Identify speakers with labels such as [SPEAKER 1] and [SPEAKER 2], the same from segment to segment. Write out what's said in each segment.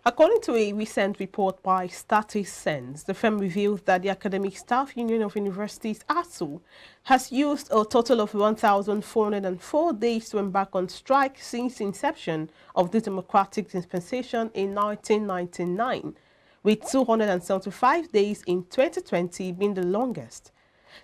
[SPEAKER 1] According to a recent report by StarTimes, the firm revealed that the Academic Staff Union of Universities, Asuu, has used a total of 1,404 days to embark on strike since inception of the democratic dispensation in 1999, with 275 days in 2020 being the longest.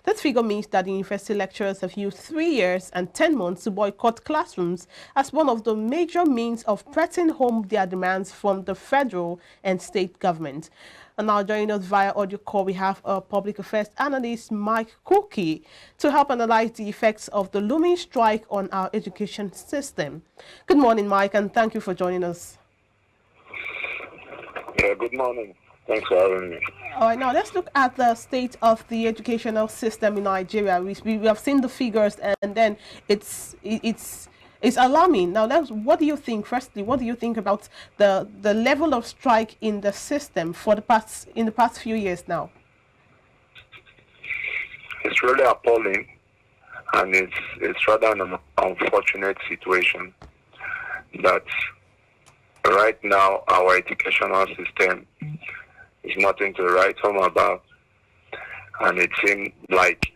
[SPEAKER 1] That figure means that the university lecturers have used 3 years and 10 months to boycott classrooms as one of the major means of pressing home their demands from the federal and state government. And now joining us via audio call, we have a public affairs analyst, Mike Cookie, to help analyze the effects of the looming strike on our education system. Good morning, Mike, and thank you for joining us.
[SPEAKER 2] Yeah, good morning. Thanks for having me.
[SPEAKER 1] All right, now let's look at the state of the educational system in Nigeria. We have seen the figures, and then it's alarming. Now, what do you think? Firstly, what do you think about the level of strike in the system for the past few years now?
[SPEAKER 2] It's really appalling, and it's rather an unfortunate situation that right now our educational system is nothing to write home about, and it seems like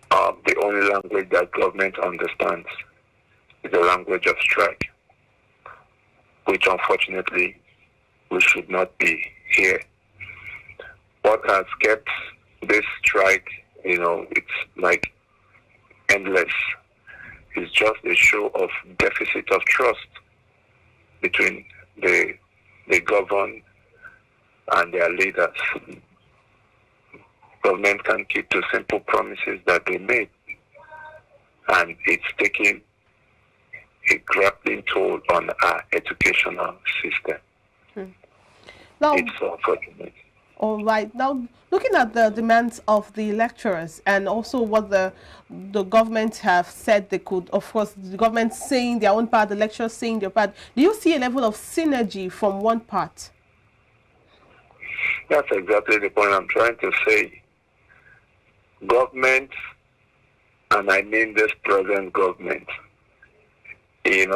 [SPEAKER 2] the only language that government understands is the language of strike, which unfortunately we should not be here. What has kept this strike, it's like endless, is just a show of deficit of trust between the governed and their leaders. Government can keep to simple promises that they made, and it's taking a grappling toll on our educational system.
[SPEAKER 1] Now,
[SPEAKER 2] it's unfortunate.
[SPEAKER 1] All right. Now, looking at the demands of the lecturers and also what the government have said they could, of course, the government saying their own part, the lecturers saying their part, do you see a level of synergy from one part?
[SPEAKER 2] That's exactly the point I'm trying to say. Government, and I mean this present government, in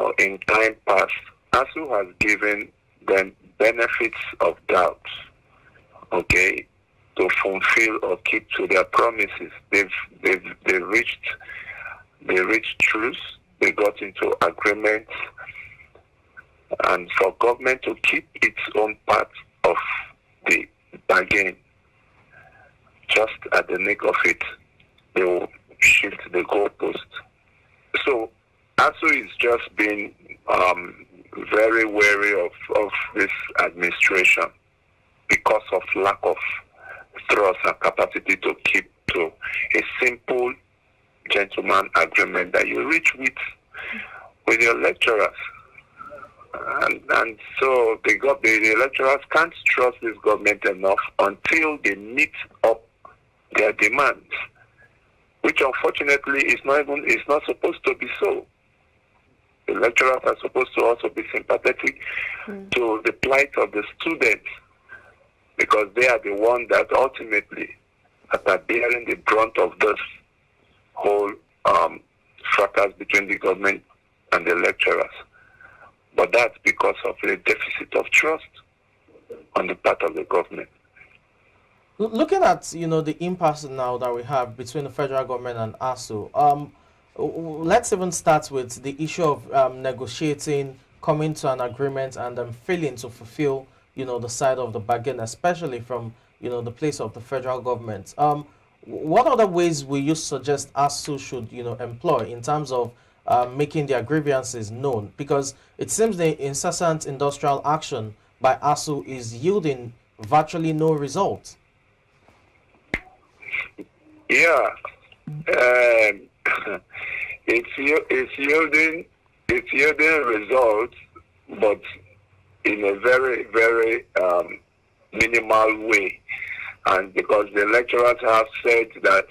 [SPEAKER 2] time past, Asuu has given them benefits of doubt, okay, to fulfill or keep to their promises. They reached truce, they got into agreements, and for government to keep its own part of the bargain, just at the nick of it, they will shift the goalpost. So Asuu is just being very wary of this administration because of lack of trust and capacity to keep to a simple gentleman agreement that you reach with your lecturers. And so the lecturers can't trust this government enough until they meet up their demands, which unfortunately is not supposed to be so. The lecturers are supposed to also be sympathetic to the plight of the students, because they are the ones that ultimately are bearing the brunt of this whole fracas between the government and the lecturers. But that's because of a deficit of trust on the part of the government.
[SPEAKER 3] Looking at the impasse now that we have between the federal government and Asuu, let's even start with the issue of negotiating, coming to an agreement, and failing to fulfill the side of the bargain, especially from the place of the federal government. What other ways will you suggest Asuu should employ in terms of making their grievances known? Because it seems the incessant industrial action by Asuu is yielding virtually no result.
[SPEAKER 2] Yeah, it's yielding results, but in a very, very minimal way. And because the lecturers have said that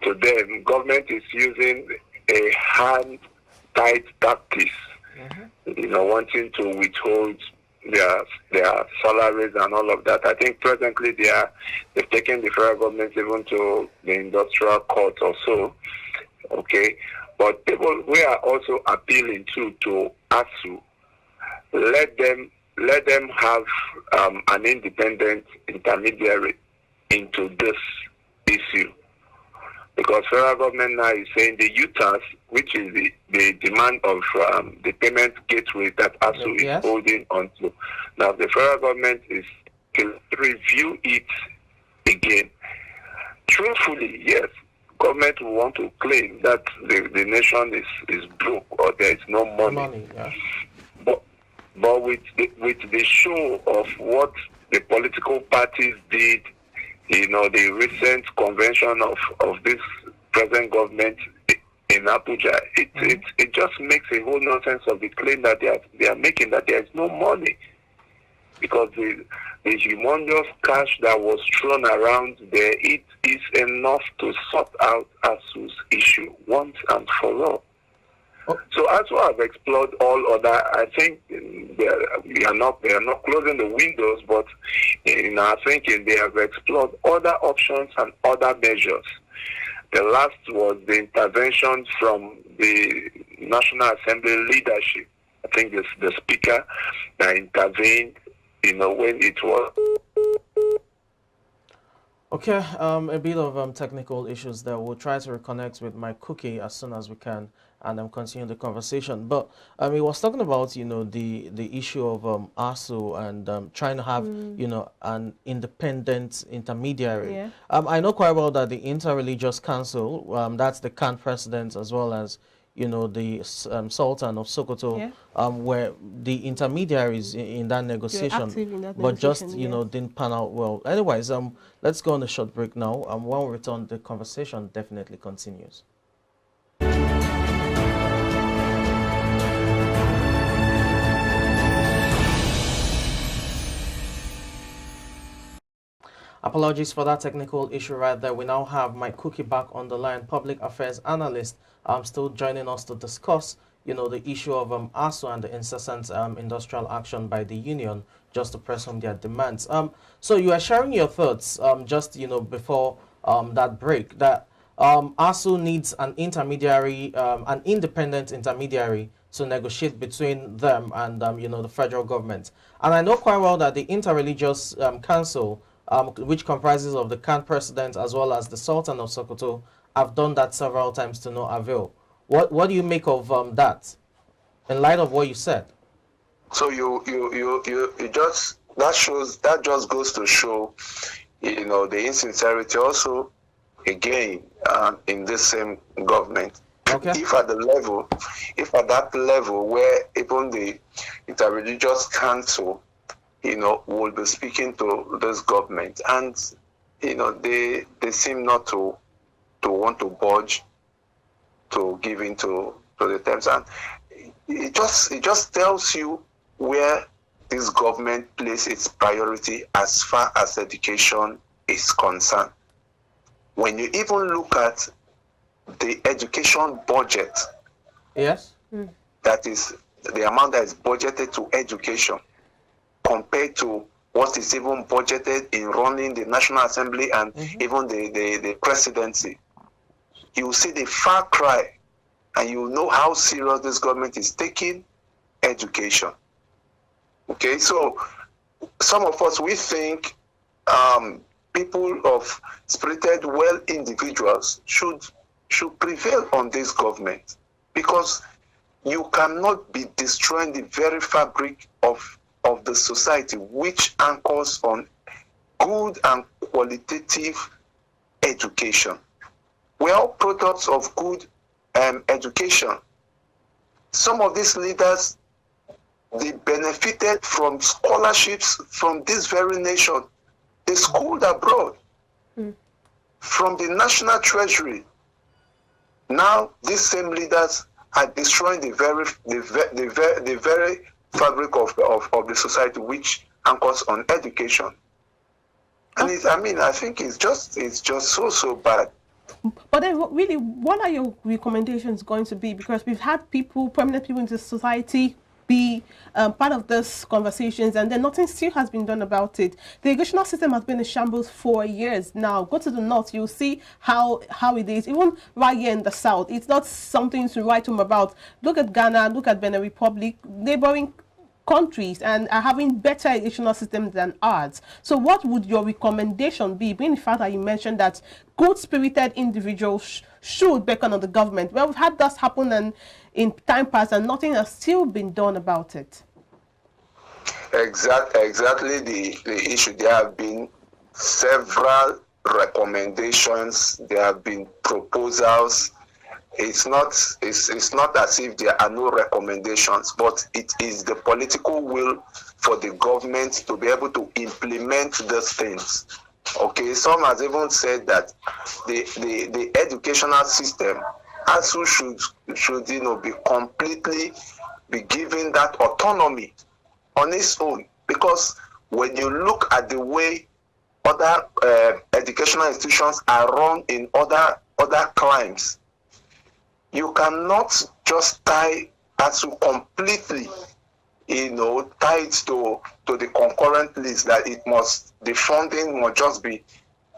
[SPEAKER 2] to them, government is using a hand-tight tactics, wanting to withhold their salaries and all of that. I think presently they've taken the federal government even to the industrial court or so. Okay, but people we are also appealing to Asuu, let them let them have an independent intermediary into this issue. Because federal government now is saying the UTAS, which is the demand of the payment gateway that Asuu is holding onto. Now the federal government is to review it again. Truthfully, yes, government will want to claim that the nation is broke or there is no money. But with the show of what the political parties did, the recent convention of this present government in Abuja, it just makes a whole nonsense of the claim that they are making that there is no money, because the humongous cash that was thrown around there, it is enough to sort out Asu's issue once and for all. So Asuu have explored all other. I think they are not closing the windows, but in our thinking, they have explored other options and other measures. The last was the intervention from the National Assembly leadership. I think the speaker that intervened, when it was.
[SPEAKER 3] Okay, a bit of technical issues there. We'll try to reconnect with my cookie as soon as we can and continue the conversation. But he was talking about, the issue of Asuu and trying to have, an independent intermediary.
[SPEAKER 1] Yeah.
[SPEAKER 3] I know quite well that the Interreligious Council, that's the CAN president as well as, the Sultan of Sokoto, where the intermediaries in that negotiation, but just, didn't pan out well. Anyways, let's go on a short break now. When we return, the conversation definitely continues. Apologies for that technical issue right there. We now have my cookie back on the line, public affairs analyst. Still joining us to discuss, the issue of Asuu and the incessant industrial action by the union just to press on their demands. So you are sharing your thoughts just, before that break, that Asuu needs an intermediary, an independent intermediary to negotiate between them and, the federal government. And I know quite well that the Interreligious Council, which comprises of the CAN president as well as the Sultan of Sokoto, have done that several times to no avail. What do you make of that, in light of what you said?
[SPEAKER 2] So you just that just goes to show, the insincerity also, again, in this same government.
[SPEAKER 3] Okay.
[SPEAKER 2] If at that level where even the Interreligious Council, will be speaking to this government, and they seem not to want to budge, to give in to the terms, and it just tells you where this government places its priority as far as education is concerned. When you even look at the education budget,
[SPEAKER 3] yes,
[SPEAKER 2] that is the amount that is budgeted to education, compared to what is even budgeted in running the National Assembly and even the presidency, you will see the far cry, and you will know how serious this government is taking education. Okay, so some of us, we think people of spirited, well individuals should prevail on this government, because you cannot be destroying the very fabric of the society, which anchors on good and qualitative education. Well, products of good education. Some of these leaders, they benefited from scholarships from this very nation. They schooled abroad from the national treasury. Now, these same leaders are destroying the very fabric of the society, which anchors on education. And I think it's just so bad.
[SPEAKER 1] But then, really, what are your recommendations going to be? Because we've had prominent people in the society, be part of this conversations, and then nothing still has been done about it. The educational system has been in shambles for years now. Go to the north, you'll see how it is. Even right here in the south, it's not something to write home about. Look at Ghana, look at Benin Republic, neighboring countries and are having better educational systems than ours. So what would your recommendation be, being the fact that you mentioned that good-spirited individuals should beckon on the government? Well, we've had this happen and in time past and nothing has still been done about it.
[SPEAKER 2] Exactly the issue. There have been several recommendations, there have been proposals. It's not as if there are no recommendations, but it is the political will for the government to be able to implement these things. Okay, some has even said that the educational system also should be completely be given that autonomy on its own, because when you look at the way other educational institutions are run in other climes, you cannot just tie Asuu completely, tie it to the concurrent list that the funding must just be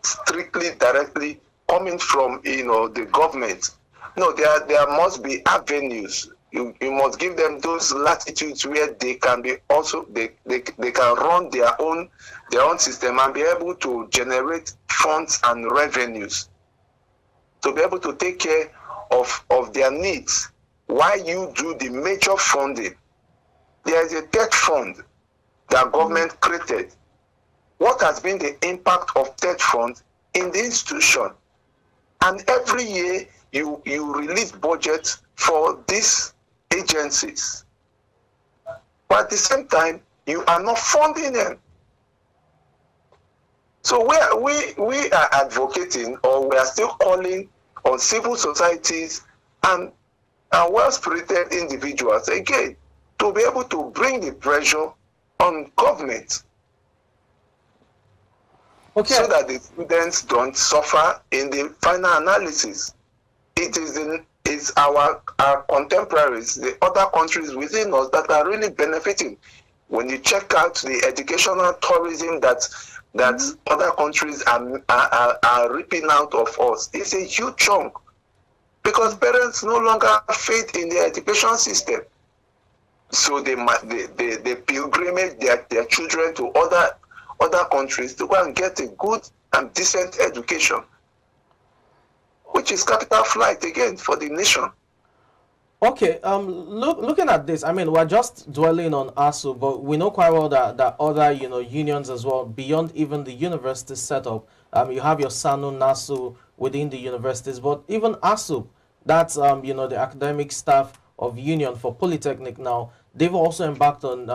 [SPEAKER 2] strictly directly coming from the government. No, there must be avenues. You must give them those latitudes where they can be also they can run their own system and be able to generate funds and revenues to be able to take care of their needs. While you do the major funding, there is a tech fund that government created. What has been the impact of tech fund in the institution? And every year you release budget for these agencies, but at the same time you are not funding them. So we are advocating, or we are still calling on civil societies and well-spirited individuals again to be able to bring the pressure on government,
[SPEAKER 3] okay,
[SPEAKER 2] so that the students don't suffer in the final analysis. It's our contemporaries, the other countries within us, that are really benefiting. When you check out the educational tourism that other countries are ripping out of us, it's a huge chunk, because parents no longer have faith in the education system. So they pilgrimage their children to other countries to go and get a good and decent education, which is capital flight again for the nation.
[SPEAKER 3] Okay, looking at this, I mean, we're just dwelling on Asuu, but we know quite well that other, unions as well, beyond even the university setup. You have your SANU, NASU within the universities, but even Asuu, that's, the academic staff of union for Polytechnic now, they've also embarked on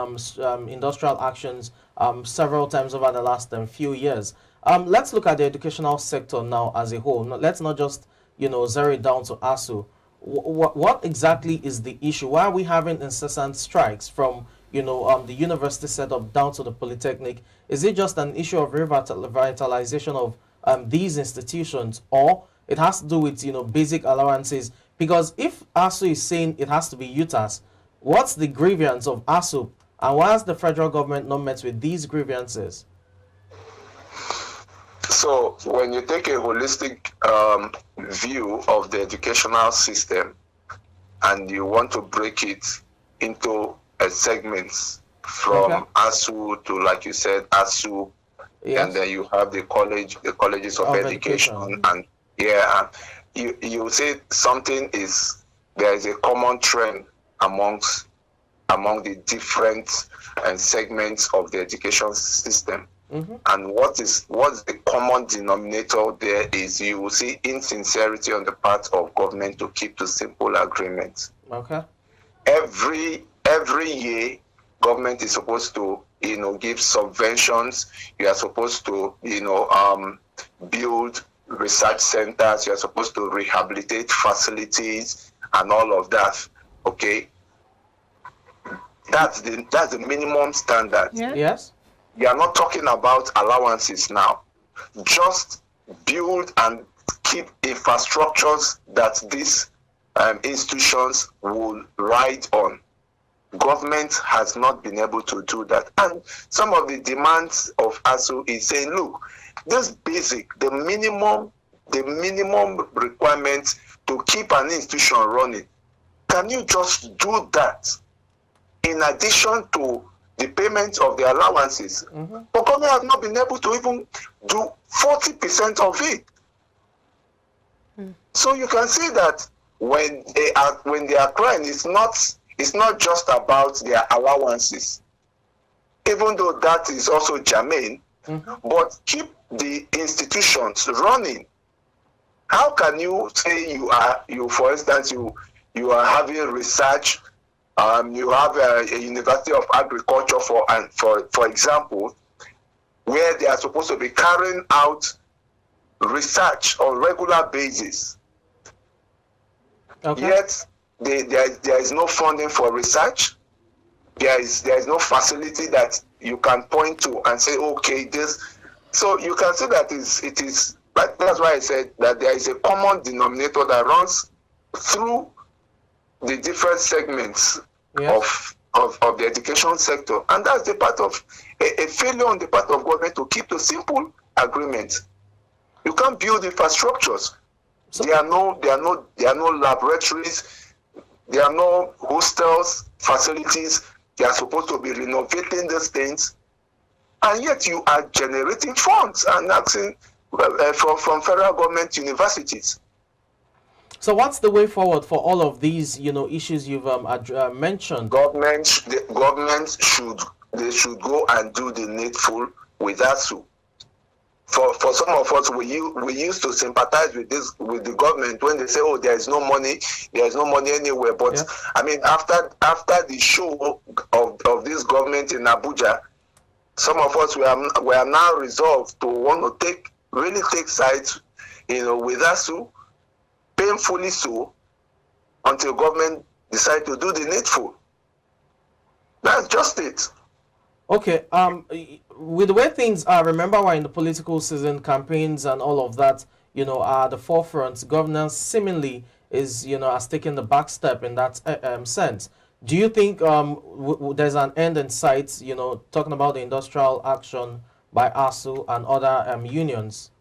[SPEAKER 3] industrial actions several times over the last few years. Let's look at the educational sector now as a whole. Let's not just, zero it down to Asuu. What exactly is the issue? Why are we having incessant strikes from the university setup down to the Polytechnic? Is it just an issue of revitalization of these institutions, or it has to do with basic allowances? Because if Asuu is saying it has to be UTAS, what's the grievance of Asuu, and why has the federal government not met with these grievances?
[SPEAKER 2] So when you take a holistic view of the educational system and you want to break it into segments from Asuu to, like you said, Asuu, yes, and then you have the colleges of education, and you say there is a common trend among the different segments of the education system. Mm-hmm. And what's the common denominator there is you will see insincerity on the part of government to keep to simple agreements.
[SPEAKER 3] Okay.
[SPEAKER 2] Every year, government is supposed to give subventions. You are supposed to build research centers. You are supposed to rehabilitate facilities and all of that. Okay. That's the minimum standard.
[SPEAKER 1] Yeah.
[SPEAKER 3] Yes.
[SPEAKER 2] We are not talking about allowances now. Just build and keep infrastructures that these institutions will ride on. Government has not been able to do that. And some of the demands of Asuu is saying, look, this basic, the minimum requirements to keep an institution running, can you just do that? in addition to the payment of the allowances. But government has not been able to even do 40% of it. So you can see that when they are crying, it's not just about their allowances, even though that is also germane, but keep the institutions running. How can you say for instance, you are having research, you have a University of Agriculture for example, where they are supposed to be carrying out research on regular basis.
[SPEAKER 3] Okay.
[SPEAKER 2] Yet there is no funding for research. There is no facility that you can point to and say, okay, this. So you can see that it is. That's why I said that there is a common denominator that runs through the different segments of the education sector, and that's the part of a failure on the part of government to keep to simple agreements. You can't build infrastructures. There are no laboratories. There are no hostels, facilities. They are supposed to be renovating these things, and yet you are generating funds and asking from federal government universities.
[SPEAKER 3] So what's the way forward for all of these, issues you've mentioned?
[SPEAKER 2] Government should go and do the needful with Asuu. For some of us, we used to sympathize with the government when they say, "Oh, there is no money anywhere." But I mean, after the show of this government in Abuja, some of us we are now resolved to want to really take sides, with Asuu, painfully so, until government decide to do the needful. That's just it.
[SPEAKER 3] Okay, with the way things are, remember we're in the political season, campaigns and all of that, are the forefront. Governance seemingly is, has taken the back step in that sense. Do you think there's an end in sight, talking about the industrial action by Asuu and other unions?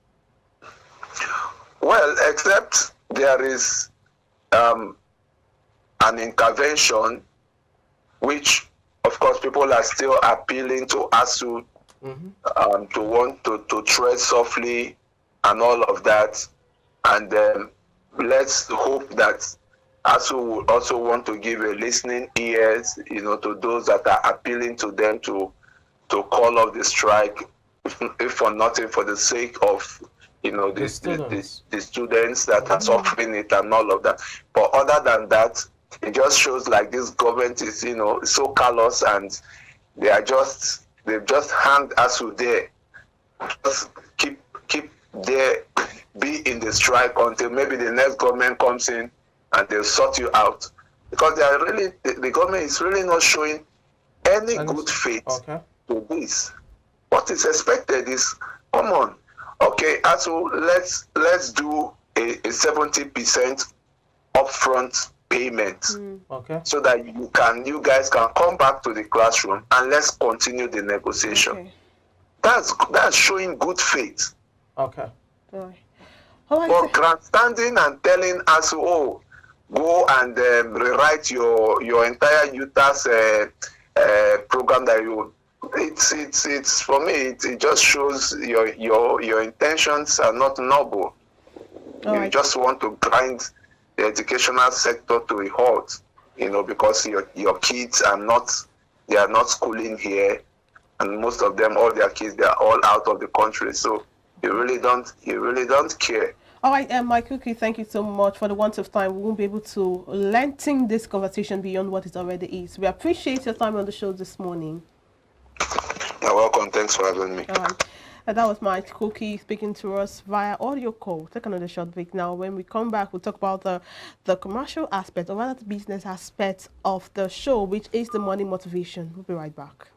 [SPEAKER 2] Well, except there is an intervention, which of course people are still appealing to Asuu to want to tread softly and all of that. And let's hope that Asuu will also want to give a listening ears, to those that are appealing to them to call off the strike, if for nothing, for the sake of the students that are suffering it and all of that. But other than that, it just shows like this government is, so callous, and they've just hanged Asuu there. Just keep there, be in the strike until maybe the next government comes in and they'll sort you out. Because the government is really not showing any good faith to this. What is expected is, come on, okay, Asuu, let's do a 70% upfront payment, so that you guys can come back to the classroom and let's continue the negotiation. Okay. That's showing good faith.
[SPEAKER 3] Okay.
[SPEAKER 2] But grandstanding and telling Asuu, go and rewrite your entire UTAS program that it's for me, it just shows your intentions are not noble. You just want to grind the educational sector to a halt, because your kids are not schooling here, and most of them, all their kids, they are all out of the country. So you really don't care.
[SPEAKER 1] All right, Mike Cookie, thank you so much. For the want of time, we won't be able to lengthen this conversation beyond what it already is. We appreciate your time on the show this morning.
[SPEAKER 2] You're welcome. Thanks for having me.
[SPEAKER 1] All right. And that was Mike Cookie speaking to us via audio call. Take another short break now. When we come back, we'll talk about the commercial aspect, or rather the business aspect of the show, which is the money motivation. We'll be right back.